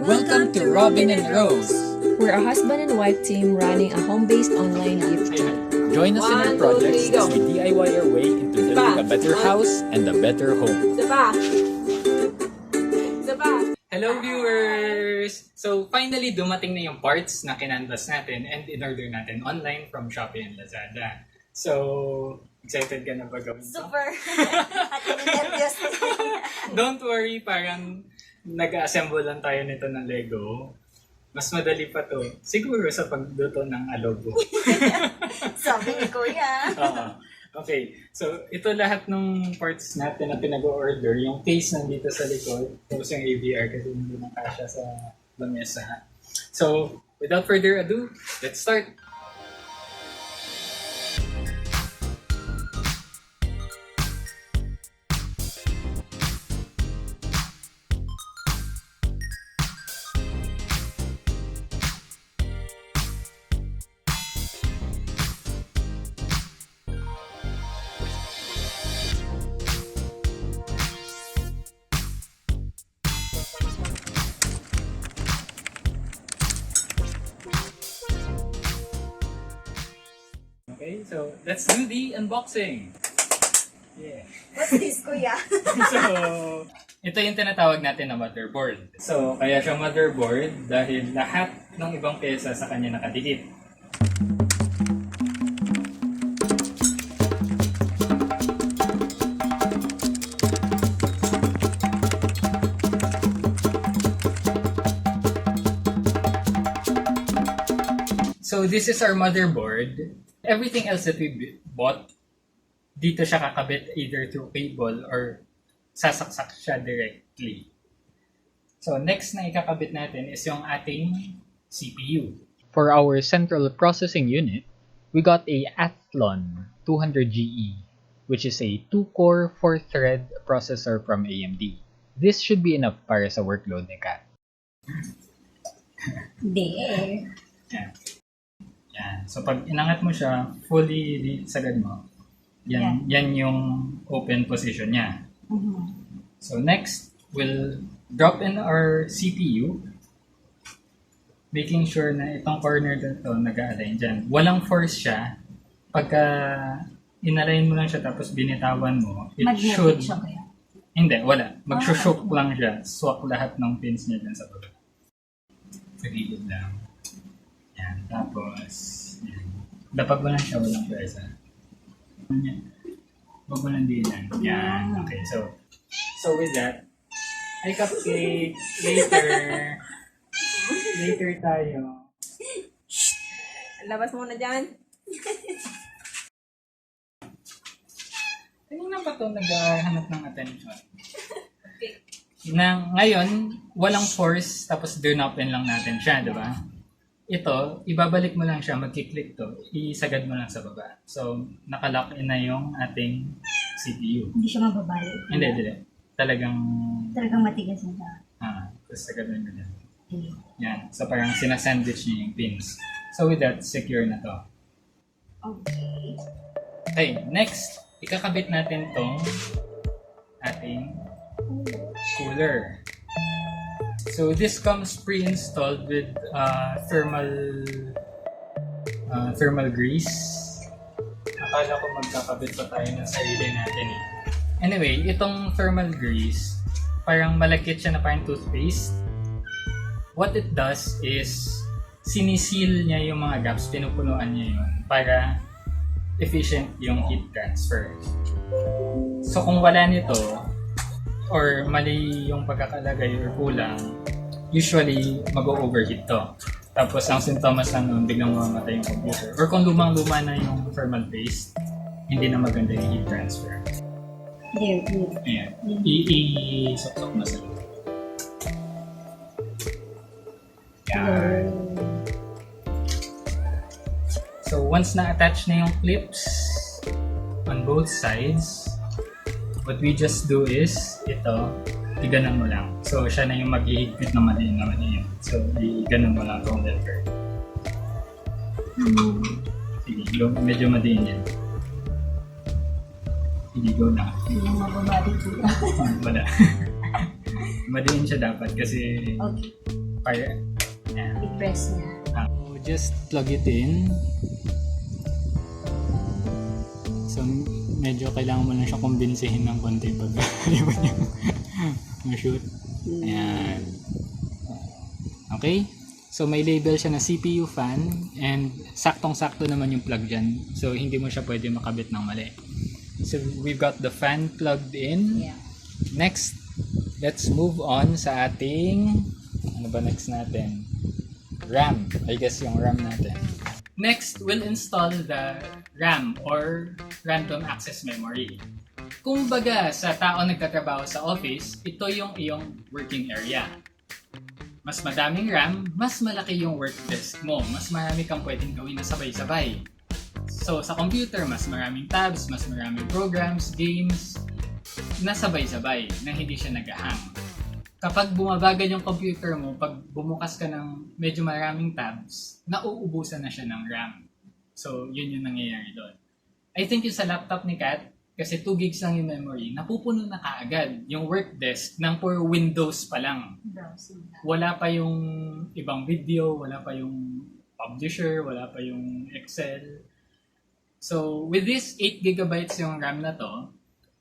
Welcome to Robin and Rose. We're a husband and wife team running a home-based online gift shop. Join us in our projects as we DIY our way into building a better house and a better home. Hello viewers! So finally dumating na yung parts na kinanvas natin and in-order natin online from Shopee and Lazada. So, excited ka na ba gawin ito? Super! At nervyos. Don't worry, parang nag-assemble lang tayo nito ng Lego. Mas madali pa to. Siguro sa pagluto ng adobo. Sabi ni Kuya. Okay, so ito lahat ng parts natin na pinag-order. Yung case nandito sa likod. Tapos yung AVR kasi hindi na kasya sa lamesa. So, without further ado, let's start! Okay, so let's do the unboxing. Yeah. What's this, Kuya? So, ito yung tinatawag natin na motherboard. So, kaya siya motherboard dahil lahat ng ibang pyesa sa kanya nakadikit. So, this is our motherboard. Everything else that we bought, dito siya kakabit either through cable or sasaksak siya directly. So next na ikakabit natin is yung ating CPU. For our central processing unit, we got a Athlon 200GE, which is a 2-core 4-thread processor from AMD. This should be enough para sa workload ni Kat. Hindi. Yan. Yan. So pag inangat mo siya, fully sagad mo, yan yung open position niya. So next, we'll drop in our CPU, making sure na itong corner dito nag-align dyan. Walang force siya. Pagka inalign mo lang siya tapos binitawan mo, it should... Siya, Kuya. Hindi, wala. Mag-shook lang siya. Swak lahat ng pins niya dyan sa baba. Sa gilid lang. Yan. Tapos, yan. Dapag mo lang siya, walang presa. Huwag mo lang dinan. Yan. Okay, so with that, ay cupcake. Later tayo. Labas mo na dyan. Kanina pa ito naghahanap ng attention. Na ngayon, walang force, tapos turn open lang natin siya, di ba? Ito, ibabalik mo lang siya, magkiklik to, isagad mo lang sa baba. So, nakalock in na yung ating CPU. Hindi siya mababalik. Hindi. Talagang matigas na siya. tapos sagad mo na. Okay. Yan. So, parang sinasandwich niya yung pins. So, with that, secure na to. Okay. Okay, next, ikakabit natin tong ating cooler. So this comes pre-installed with thermal grease. Akala ko magkakabit pa tayo ng sarili natin eh. Anyway, itong thermal grease, parang malagkit siya na parang toothpaste. What it does is, sinisil niya yung mga gaps, pinupunuan niya yun para efficient yung heat transfer. So kung wala nito, or mali yung pagkakalagay or kulang, usually mag-overheat to. Tapos ang sintomas lang nun, biglang mamamatay yung computer. Or kung lumang-luma na yung thermal paste, hindi na maganda yung heat transfer. Ayan. I-sok-sok mo sa loob. Yan. So once na-attach na yung clips on both sides, what we just do is, ito, iganan mo lang. So, siya na yung maghihigpit na maliin. So, iganan mo lang itong lever. Sige, medyo madiin yan. Sige, go na. Hindi na mababalik po. Wala. Madiin siya dapat kasi Okay. Para, yan. I-press niya. So, just plug it in. So, medyo kailangan mo lang siya kumbinsihin ng konti pag ayaw niya ma-shoot. Ayan. Okay? So, may label siya na CPU fan and saktong-sakto naman yung plug dyan. So, hindi mo siya pwede makabit ng mali. So, we've got the fan plugged in. Yeah. Next, let's move on sa ating, ano ba next natin? RAM. I guess yung RAM natin. Next, we'll install the RAM or Random Access Memory. Kung baga sa tao nagtatrabaho sa office, ito yung iyong working area. Mas madaming RAM, mas malaki yung work desk mo. Mas marami kang pwedeng gawin na sabay-sabay. So sa computer, mas maraming tabs, mas maraming programs, games, na sabay-sabay, na hindi siya nag-hang. Kapag bumabagal yung computer mo, pag bumukas ka ng medyo maraming tabs, nauubusan na siya ng RAM. So, yun yung nangyayari doon. I think yung sa laptop ni Kat, kasi 2 gigs lang yung memory, napupuno na kaagad yung work desk ng for Windows pa lang. Browsing na. Wala pa yung ibang video, wala pa yung publisher, wala pa yung Excel. So, with this 8 gigabytes yung RAM na to,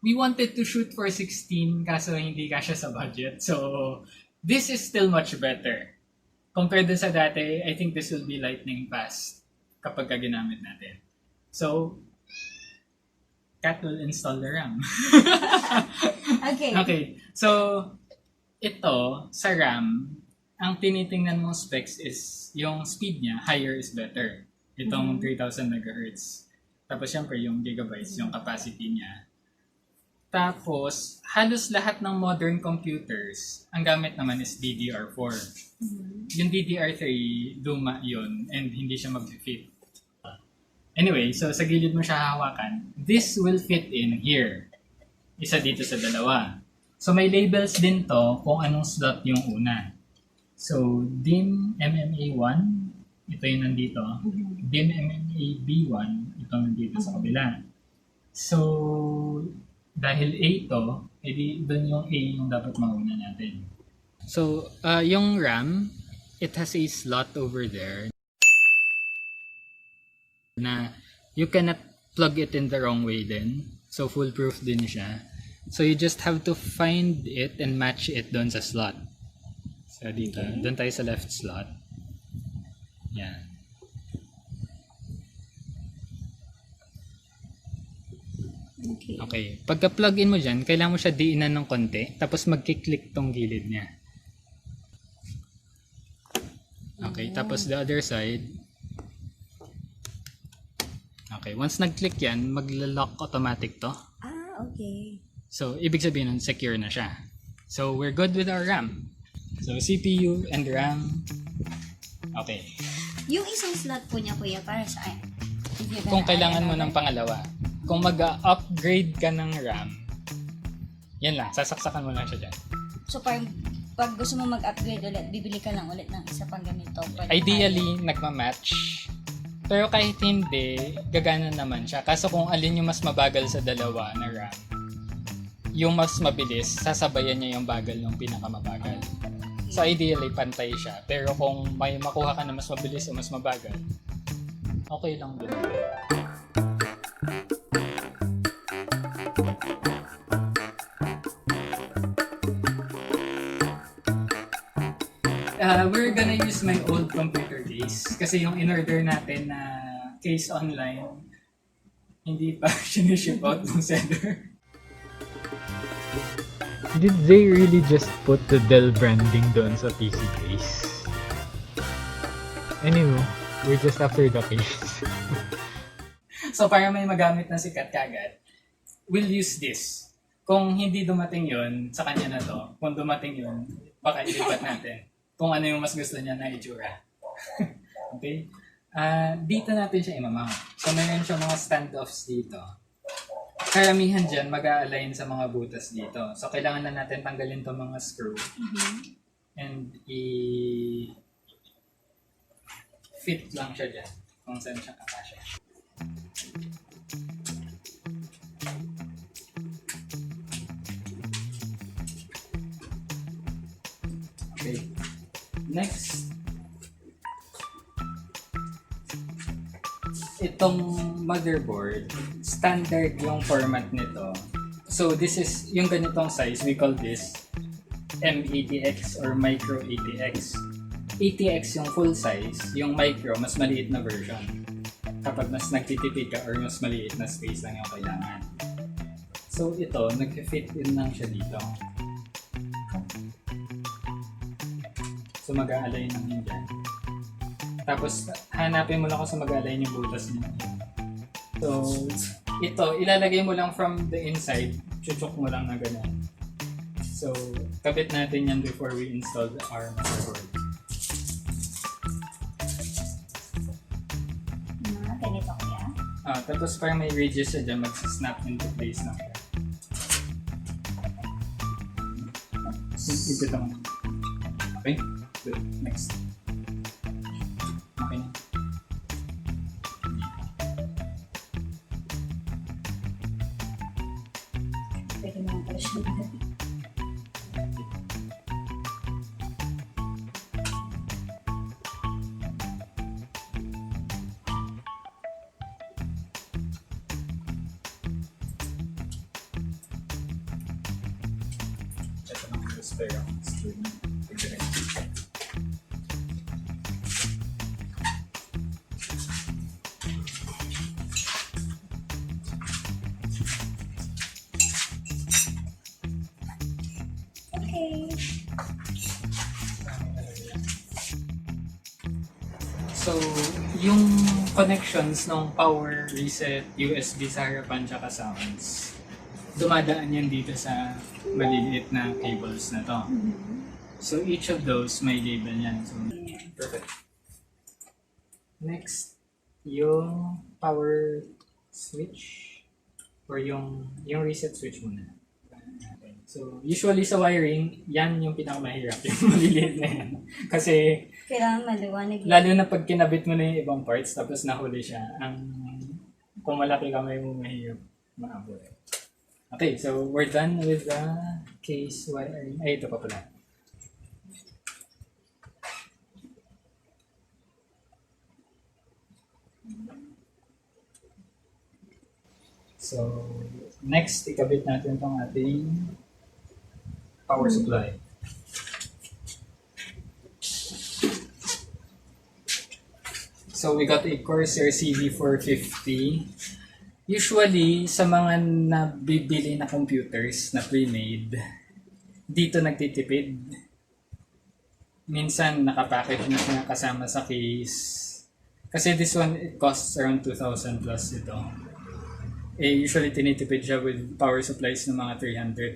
we wanted to shoot for 16 kaso hindi kasya sa budget. So, this is still much better. Compared dun sa dati, I think this will be lightning fast kapag ginamit natin. So, Kat will install the RAM. Okay. Okay. So, ito, sa RAM, ang tinitingnan mong specs is yung speed niya, higher is better. Itong 3000 MHz. Tapos, syempre, yung gigabytes, yung capacity niya. Tapos, halos lahat ng modern computers, ang gamit naman is DDR4. Yung DDR3, luma yun, and hindi siya mag-fit. Anyway, so sa gilid mo siya hahawakan, this will fit in here. Isa dito sa dalawa. So may labels din to kung anong slot yung una. So, DIMM MMA1, ito yung nandito. DIMM MMA-B1, ito nandito sa kabila. So, dahil A ito, edi doon yung A yung dapat mauna natin. So, yung RAM, it has a slot over there na you cannot plug it in the wrong way din. So, foolproof din siya. So, you just have to find it and match it doon sa slot. So, dito. Doon tayo sa left slot. Yan. Okay. Pagka-plug in mo dyan, kailangan mo siya diinan ng konti, tapos magkiklik tong gilid niya. Okay. Tapos the other side. Okay. Once nag-click yan, magla-lock automatic to. Okay. So, ibig sabihin nun, secure na siya. So, we're good with our RAM. So, CPU and RAM. Okay. Yung isang slot po niya, kuya, para saan? Kung kailangan mo ng pangalawa. Kung mag-upgrade ka ng RAM, yan lang, sasaksakan mo lang siya dyan. So, pag gusto mo mag-upgrade ulit, bibili ka lang ulit ng isa pang ganito. Ideally, nagma-match. Pero kahit hindi, gagana naman siya. Kaso kung alin yung mas mabagal sa dalawa na RAM, yung mas mabilis, sasabayan niya yung bagal ng pinakamabagal. So ideally, pantay siya. Pero kung may makuha ka na mas mabilis o mas mabagal, okay lang din. We're gonna use my old computer case kasi yung in-order natin na case online hindi pa siniship out ng seller. Did they really just put the Dell branding doon sa PC case? Anyway, we're just after the case. So para may magamit na si Kat kagad, we'll use this. Kung hindi dumating yun, sa kanya na to. Kung dumating yun, baka ilipat natin. Kung ano yung mas gusto niya na itsura. Okay? Dito natin siya imamount. So, mayroon siya mga standoffs dito. Karamihan dyan mag-a-align sa mga butas dito. So, kailangan na natin tanggalin to mga screw. And fit lang siya dyan. Kung saan siya kakasya. Okay. Next, itong motherboard, standard yung format nito. So this is yung ganitong size, we call this MATX or Micro ATX. ATX yung full size, yung micro mas maliit na version. Kapag mas nagtitipid ka or mas maliit na space lang yung kailangan. So ito, nag-fit in lang siya dito. So mag-a-align lang yun dyan. Tapos hanapin mo lang kung sa mag-a-align yung butas niya. So ito, ilalagay mo lang from the inside. Chuchok mo lang na ganyan. So kabit natin yan before we install our motherboard. Ganito kaya? Tapos parang may ridges siya dyan, mag-snap into place lang. Ito naman. Okay? Good. Next. Okay na. Pwede naman pala siya. Ito naman yung spare ang screw na. Okay. So, yung connections ng power reset, USB sa harapan tsaka sounds, dumadaan yan dito sa maliliit na cables na to. So, each of those may label yan. So, perfect. Next, yung power switch or yung reset switch muna. Okay. So, usually sa wiring, yan yung pinakamahirap, yung maliliit na yan. Kasi, Kailangan maliwanag yun. lalo na pag kinabit mo na yung ibang parts tapos nahuli siya, kung malaki kamay mo, mahirap maabot. Okay, so we're done with the case wiring. Ay, ito pa pala. So, next, ikabit natin itong ating power supply. So, we got a Corsair CV450. Usually, sa mga nabibili na computers na pre-made, dito nagtitipid. Minsan, nakapackage na siya kasama sa case. Kasi this one, it costs around 2,000 plus ito. Usually, tinitipid siya with power supplies ng mga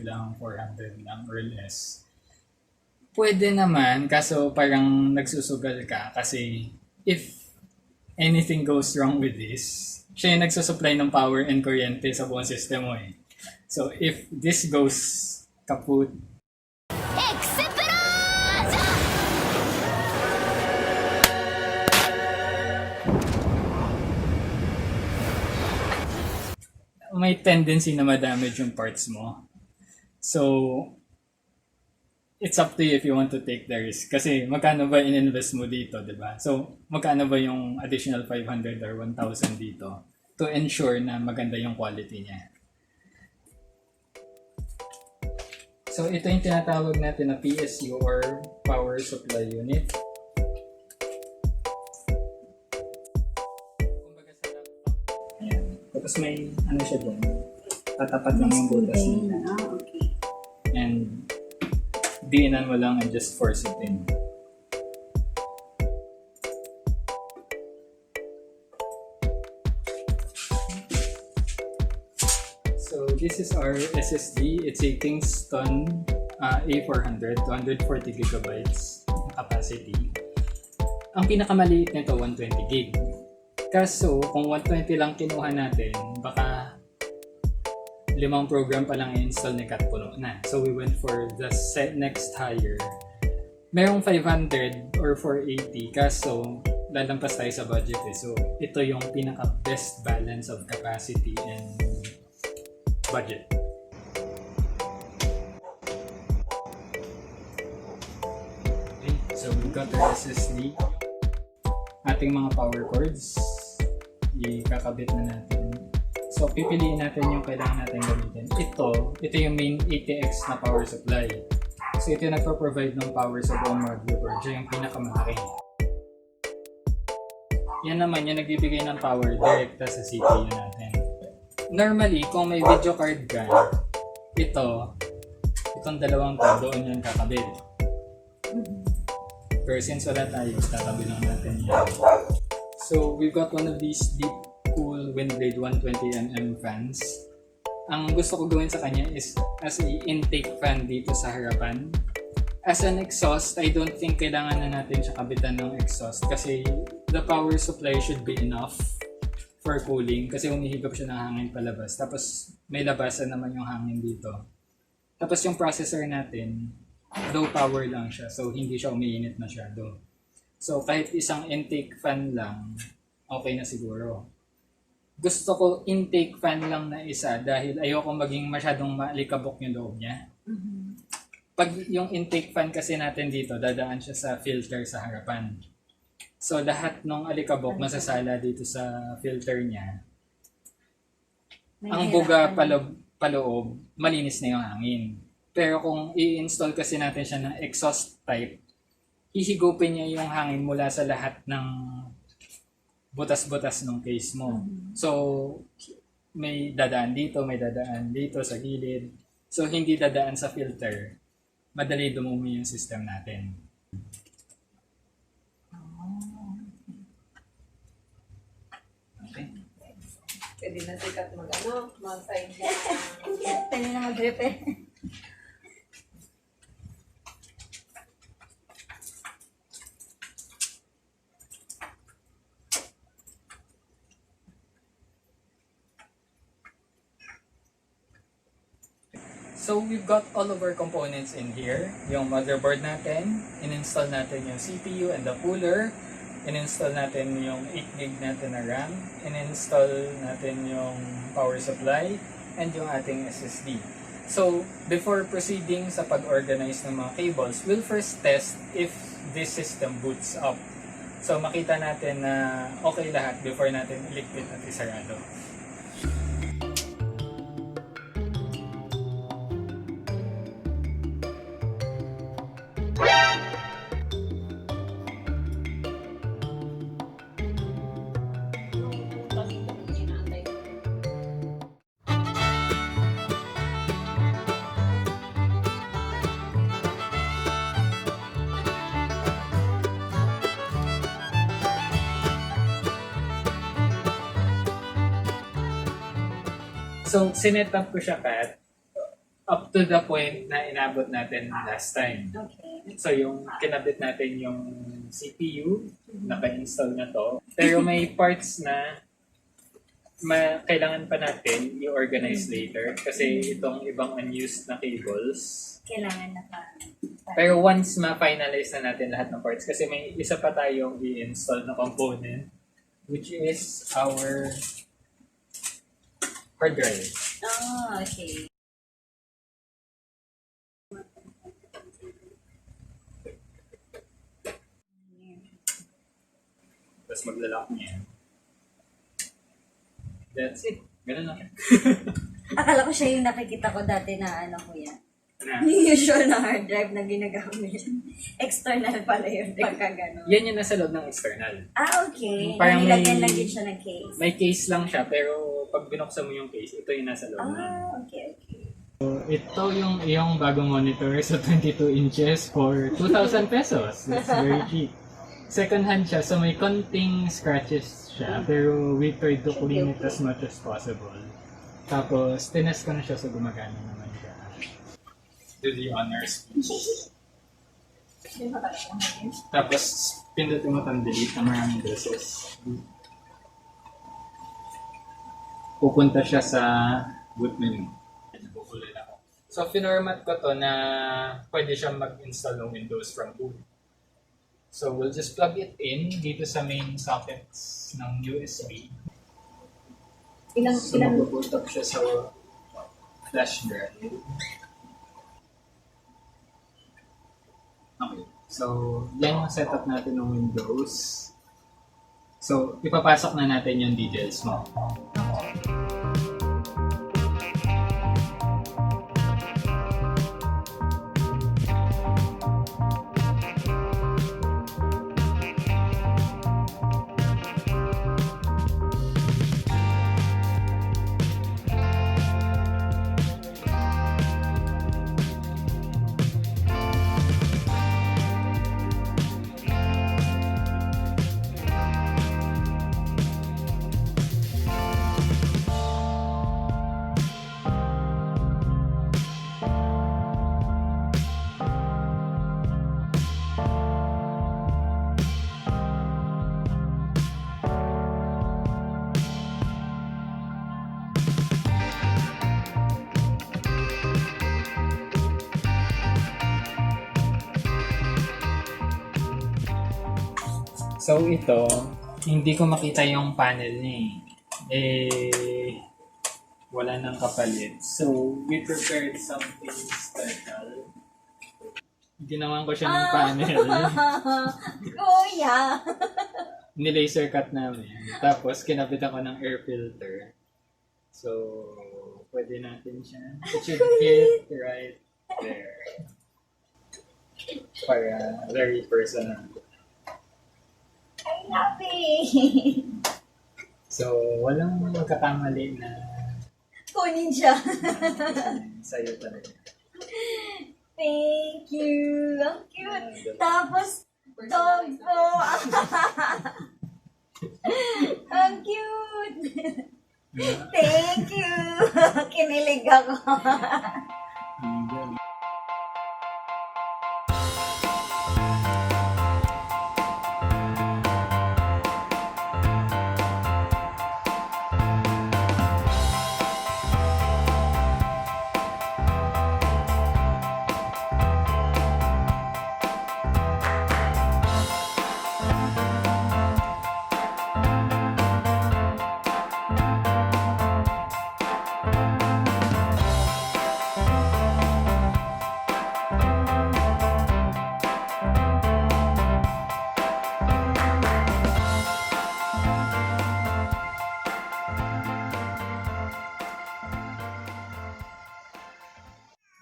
300 lang, 400 lang, or less. Pwede naman, kaso parang nagsusugal ka kasi if anything goes wrong with this, siya yung nagsusupply ng power and kuryente sa buong system mo eh. So if this goes kaput, may tendency na ma-damage yung parts mo. So it's up to you if you want to take the risk. Kasi magkano ba in-invest mo dito, di ba? So, magkano ba yung additional 500 or 1,000 dito to ensure na maganda yung quality niya. So, ito yung tinatawag natin na PSU or Power Supply Unit. Kumbaga sa laptop. Ayan. Tapos may ano siya dyan. Tatapat lang yung butas niya. Okay. And diinan mo lang and just force it in. So this is our SSD. It's a Kingston A400, 240 gigabytes capacity. Ang pinakamaliit nito 120 gig. Kaso kung 120 lang kinuha natin, baka 5 program pa lang i-install ni Kat puno na. So we went for the next higher. Merong 500 or 480 kaso lalampas tayo sa budget eh. So ito yung pinaka best balance of capacity and budget. Okay, so we got our SSD. Ating mga power cords, ikakabit na natin. So, pipiliin natin yung kailangan natin gamitin. Ito yung main ATX na power supply. So, ito yung nagpo-provide ng power sa buong motherboard. Siya yung pinakamalaki. Yan naman yung nagbibigay ng power direkta sa CPU natin. Normally, kung may video card ka, itong dalawang to, doon yung kakabit. Pero since wala tayo, tatabi lang natin yan. So, we've got one of these deep cool Windblade 120mm fans. Ang gusto ko gawin sa kanya is as a intake fan dito sa harapan. As an exhaust, I don't think kailangan na natin siya kabitan ng exhaust kasi the power supply should be enough for cooling kasi humihigop siya ng hangin palabas. Tapos may labasan naman yung hangin dito. Tapos yung processor natin, low power lang siya, so hindi siya umiinit masyado. So kahit isang intake fan lang, okay na siguro. Gusto ko intake fan lang na isa dahil ayoko maging masyadong maalikabok yung loob niya. Pag yung intake fan kasi natin dito, dadaan siya sa filter sa harapan. So lahat ng alikabok masasala dito sa filter niya. Ang buga paloob, malinis na yung hangin. Pero kung i-install kasi natin siya ng exhaust type, hihigupin niya yung hangin mula sa lahat ng butas-butas ng case mo. So, may dadaan dito sa gilid. So, hindi dadaan sa filter. Madali dumumi yung system natin. Okay. Pwede na sikat mag-sign na. Pwede na mag-repair. So, we've got all of our components in here. Yung motherboard natin, in-install natin yung CPU and the cooler, in-install natin yung 8GB natin na RAM, in-install natin yung power supply, and yung ating SSD. So, before proceeding sa pag-organize ng mga cables, we'll first test if this system boots up. So, makita natin na okay lahat before natin iligpit at isarado. So, sinet up ko siya, Kat, up to the point na inabot natin last time. Okay. So, yung kinabit natin yung CPU, naka-install na to. Pero may parts na kailangan pa natin i-organize later kasi itong ibang unused na cables. Kailangan na pa. Pero once ma-finalize na natin lahat ng parts, kasi may isa pa tayong i-install na component, which is our hard drive. Oh, okay. Tapos maglalak niya. That's it. Ganun lang. Akala ko siya yung nakikita ko dati na ano ko yan. Na, Yung usual na hard drive na ginagamit. External pala yun pagka gano'n. yan yung nasa loob ng external. Ah, okay. Parang Nilagyan may- lang din siya ng case. May case lang siya, pero pag binuksan mo yung case, ito yung nasa loob. Ah, okay. So, ito yung iyong bagong monitor sa 22 inches for 2,000 pesos. That's very cheap. Second hand siya, so may konting scratches siya, pero we tried to clean it as much as possible. Tapos, tinest ko na siya, so gumagana naman siya. Do the honors. Tapos, pindutin mo itong delete na maraming beses. Pupunta siya sa boot menu. Bukulay ako. So, finormat ko to na pwede siyang mag-install ng Windows from boot. So, we'll just plug it in dito sa main sockets ng USB. So, mag-boot up siya sa flash drive. Okay. So, yan yung setup natin ng Windows. So, ipapasok na natin yung details mo. So ito, hindi ko makita yung panel niya wala nang kapalit. So we prepared something special. Ginawan ko siya ng panel. Kuya! Ni-laser cut namin. Tapos kinabit ako ng air filter. So pwede natin siya. It should fit right there. Para very personal. I love it! So, walang magkakamali na Kunin siya. sa'yo talaga. Thank you! Ang cute! Tapos, dog po! Ang cute! Thank you! Kinilig ako.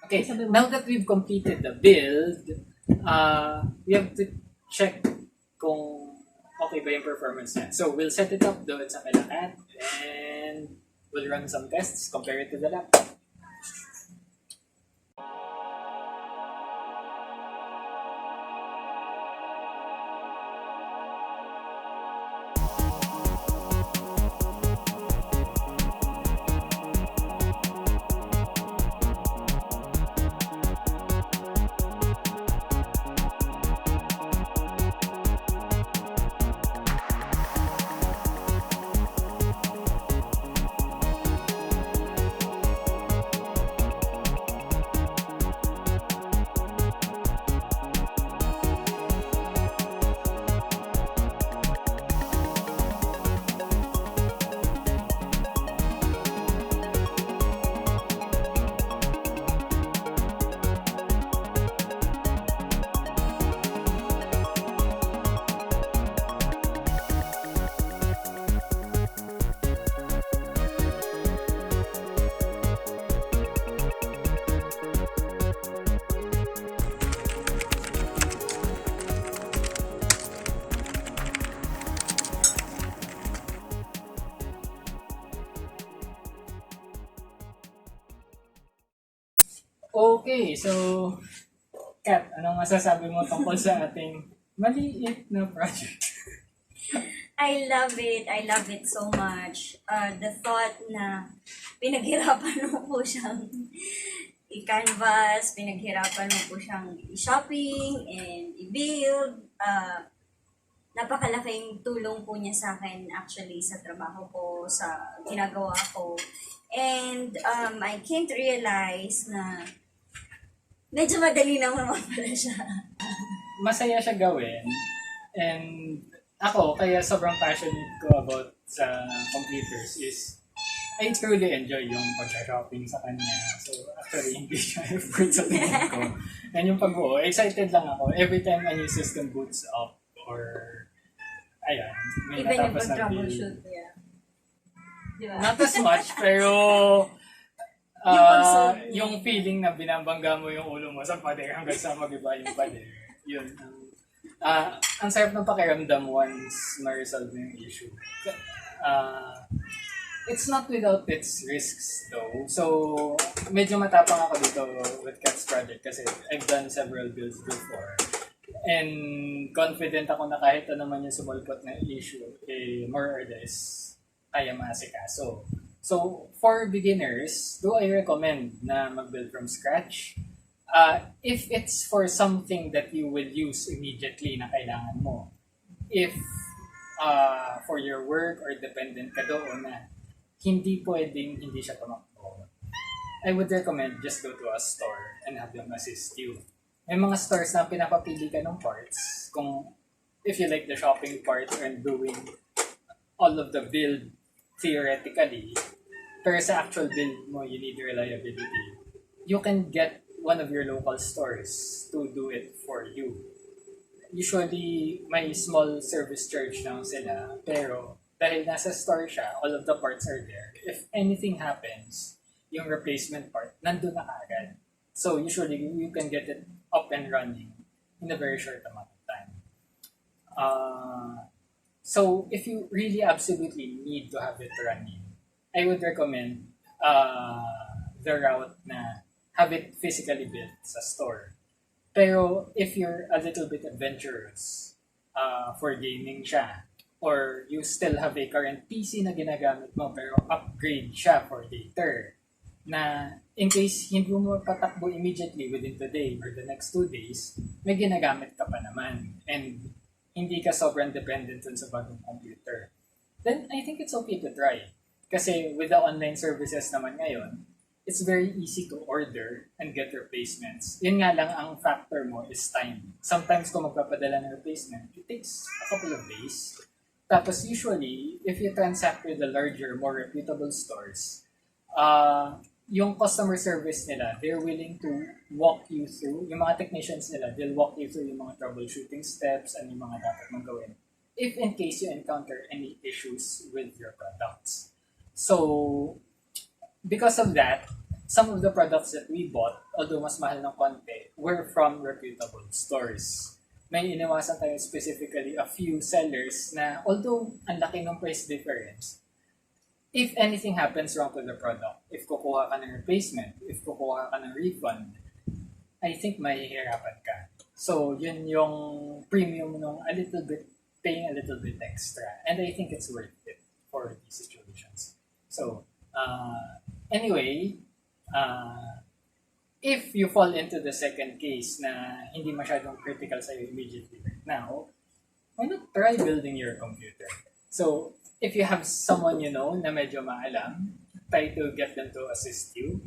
Okay, now that we've completed the build, we have to check kung okay ba yung performance niya. So, we'll set it up doon sa kailangan and we'll run some tests, compare it to the laptop. Okay, so Kat, anong masasabi mo tungkol sa ating maliit na project? I love it. I love it so much. The thought na pinaghirapan mo po siyang i-canvas, pinaghirapan mo po siyang i-shopping and i-build. Napakalaking tulong po niya sa akin actually sa trabaho ko, sa ginagawa ko. And I can't realize na medyo madali naman pala siya. Masaya siya gawin. And ako, kaya sobrang passionate ko about sa computers is I truly enjoy yung pag-shopping sa kanya. So, actually, hindi siya effort sa tingin ko. And yung pag-buo, excited lang ako every time a new system boots up or ayan, may Even yung natapos na build. pag-troubleshoot, yeah. Di ba? Not as much, pero yung feeling na binabangga mo yung ulo mo sa pader hanggang sa mag-iba yung pader. Yun. Ang sarap ng pakiramdam once ma-resolve mo yung issue. It's not without its risks though. So, medyo matapang ako dito with Cat's project kasi I've done several builds before. And confident ako na kahit ano man yung sumulpot na issue, more or less, kaya maasikaso. So, for beginners, do I recommend na mag-build from scratch? If it's for something that you will use immediately na kailangan mo. If for your work or dependent ka doon na hindi pwedeng hindi siya tumakbo, I would recommend just go to a store and have them assist you. May mga stores na pinapapili ka ng parts kung if you like the shopping part and doing all of the build theoretically, pero sa actual build mo, you need reliability. You can get one of your local stores to do it for you. Usually, may small service charge lang sila, pero dahil nasa store siya, all of the parts are there. If anything happens, yung replacement part, nandun na kaagad. So usually, you can get it up and running in a very short amount of time. So if you really absolutely need to have it running, I would recommend the route na have it physically built sa store. Pero if you're a little bit adventurous for gaming siya, or you still have a current PC na ginagamit mo pero upgrade siya for later, na in case hindi mo patakbo immediately within the day or the next 2 days, may ginagamit ka pa naman and hindi ka sobrang dependent dun sa bagong computer, then I think it's okay to try. Kasi with the online services naman ngayon, it's very easy to order and get replacements. Yun nga lang, ang factor mo is time. Sometimes kung magpapadala ng replacement, it takes a couple of days. Tapos usually, if you transact with the larger, more reputable stores, yung customer service nila, they're willing to walk you through, yung mga technicians nila, they'll walk you through yung mga troubleshooting steps and yung mga dapat mong gawin if in case you encounter any issues with your products. So, because of that, some of the products that we bought, although mas mahal ng konti, were from reputable stores. May iniwasan tayo specifically a few sellers na although ang laki ng price difference, if anything happens wrong to the product, if kukuha ka ng replacement, if kukuha ka ng refund, I think mahihirapan ka. So, yun yung premium nung paying a little bit extra. And I think it's worth it for these situations. So, anyway, if you fall into the second case na hindi masyadong critical sa'yo immediately right now, why not try building your computer? So, if you have someone you know na medyo maalam, try to get them to assist you.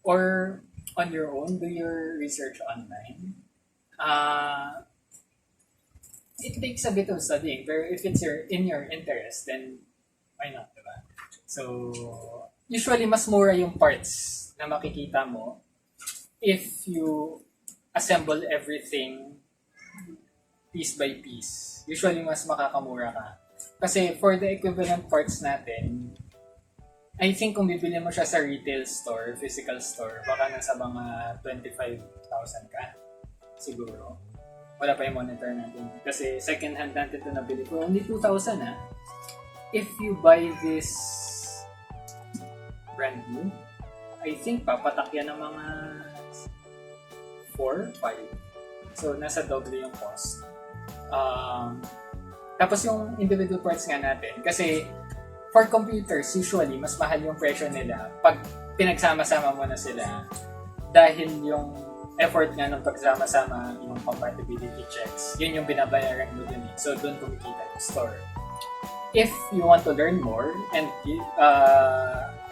Or on your own, do your research online. It takes a bit of studying, pero if it's in your interest, then why not, diba? So, usually mas mura yung parts na makikita mo if you assemble everything piece by piece. Usually mas makakamura ka. Kasi for the equivalent parts natin, I think kung bibili mo siya sa retail store, physical store, baka nasa mga 25,000 ka. Siguro. Wala pa yung monitor natin. Kasi second hand natin ito nabili for only 2,000 ha. If you buy this brand new, I think papatak yan ng mga 4, 5. So nasa double yung cost. Tapos yung individual parts nga natin, kasi for computers, usually, mas mahal yung presyo nila pag pinagsama-sama mo na sila dahil yung effort nga ng pagsama-sama yung compatibility checks, yun yung binabayaran mo dun. So, dun kumikita yung store. If you want to learn more, and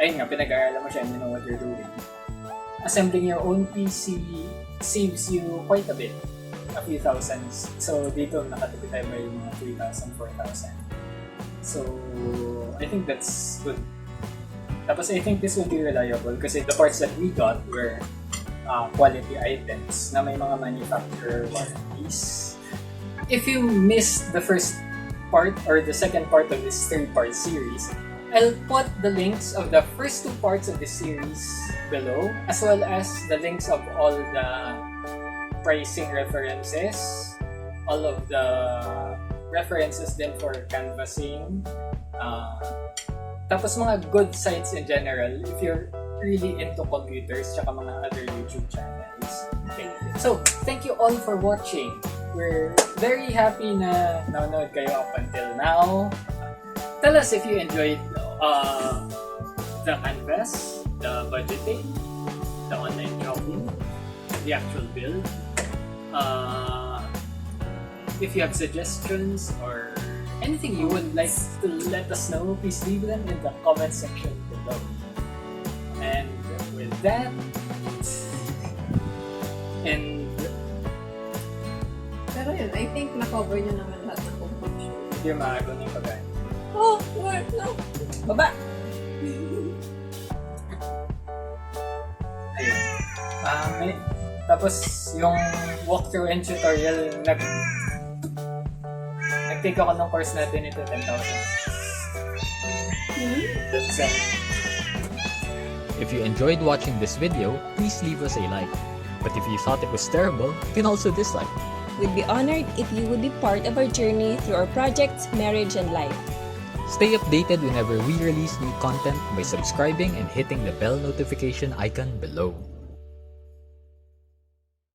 ayun nga, pinag-aaralan mo siya and you know what you're doing, assembling your own PC saves you quite a bit. A few thousands. So, dito nakatipid tayo by mga 3,000, 4,000. So, I think that's good. Tapos I think this will be reliable kasi the parts that we got were quality items na may mga manufacturer warranties. If you missed the first part or the second part of this 3-part series, I'll put the links of the first 2 parts of this series below, as well as the links of all the pricing references, all of the references din for canvassing, tapos mga good sites in general if you're really into computers tsaka mga other YouTube channels. Okay. So, thank you all for watching. We're very happy na nanonood kayo up until now. Tell us if you enjoyed the canvas, the budgeting, the online shopping, the actual build. If you have suggestions or anything you would like to let us know, please leave them in the comment section below. And with that, and Pero yun, I think na-cover nyo naman lahat ng conclusion. yung maago ng pagkain. Oh, what? No. Baba! Ayun. Tapos yung walkthrough and tutorial, nag-take ako ng course natin ito, 10,000. That's If you enjoyed watching this video, please leave us a like. But if you thought it was terrible, you can also dislike. We'd be honored if you would be part of our journey through our projects, marriage, and life. Stay updated whenever we release new content by subscribing and hitting the bell notification icon below.